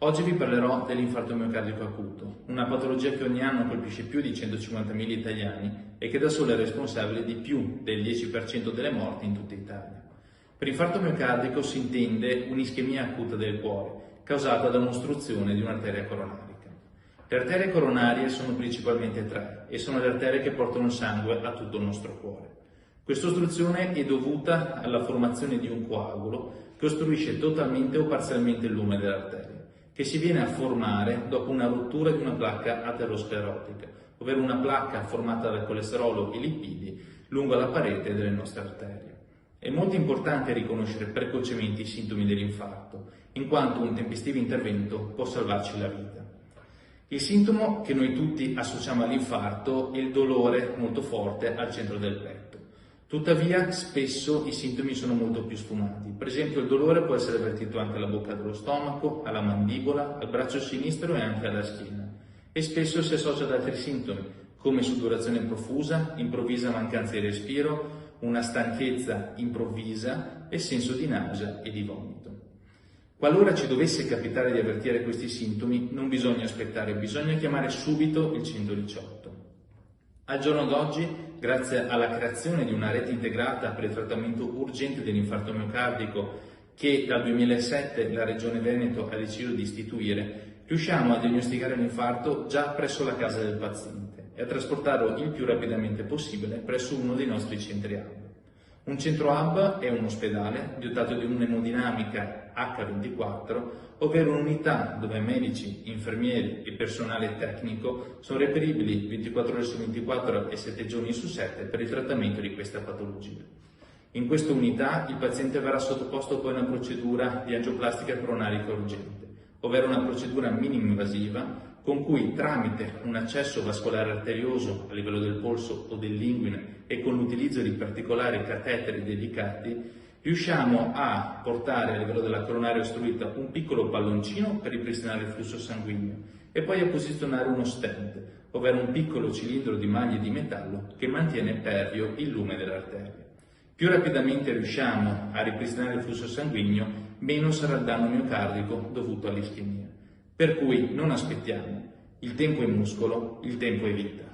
Oggi vi parlerò dell'infarto miocardico acuto, una patologia che ogni anno colpisce più di 150.000 italiani e che da sola è responsabile di più del 10% delle morti in tutta Italia. Per infarto miocardico si intende un'ischemia acuta del cuore, causata da un'ostruzione di un'arteria coronarica. Le arterie coronarie sono principalmente tre e sono le arterie che portano sangue a tutto il nostro cuore. Questa ostruzione è dovuta alla formazione di un coagulo che ostruisce totalmente o parzialmente il lume dell'arteria, che si viene a formare dopo una rottura di una placca aterosclerotica, ovvero una placca formata da colesterolo e lipidi lungo la parete delle nostre arterie. È molto importante riconoscere precocemente i sintomi dell'infarto, in quanto un tempestivo intervento può salvarci la vita. Il sintomo che noi tutti associamo all'infarto è il dolore molto forte al centro del petto. Tuttavia, spesso i sintomi sono molto più sfumati. Per esempio, il dolore può essere avvertito anche alla bocca dello stomaco, alla mandibola, al braccio sinistro e anche alla schiena. E spesso si associa ad altri sintomi, come sudorazione profusa, improvvisa mancanza di respiro, una stanchezza improvvisa e senso di nausea e di vomito. Qualora ci dovesse capitare di avvertire questi sintomi, non bisogna aspettare, bisogna chiamare subito il 118. Al giorno d'oggi, grazie alla creazione di una rete integrata per il trattamento urgente dell'infarto miocardico che dal 2007 la Regione Veneto ha deciso di istituire, riusciamo a diagnosticare l'infarto già presso la casa del paziente e a trasportarlo il più rapidamente possibile presso uno dei nostri centri hub. Un centro hub è un ospedale dotato di un'emodinamica H24, ovvero un'unità dove medici, infermieri e personale tecnico sono reperibili 24 ore su 24 e 7 giorni su 7 per il trattamento di questa patologia. In questa unità il paziente verrà sottoposto poi a una procedura di angioplastica coronarica urgente, ovvero una procedura minimo-invasiva con cui tramite un accesso vascolare arterioso a livello del polso o dell'inguine e con l'utilizzo di particolari cateteri dedicati riusciamo a portare a livello della coronaria ostruita un piccolo palloncino per ripristinare il flusso sanguigno e poi a posizionare uno stent, ovvero un piccolo cilindro di maglie di metallo che mantiene pervio il lume dell'arteria. Più rapidamente riusciamo a ripristinare il flusso sanguigno, meno sarà il danno miocardico dovuto all'ischemia. Per cui non aspettiamo, il tempo è muscolo, il tempo è vita.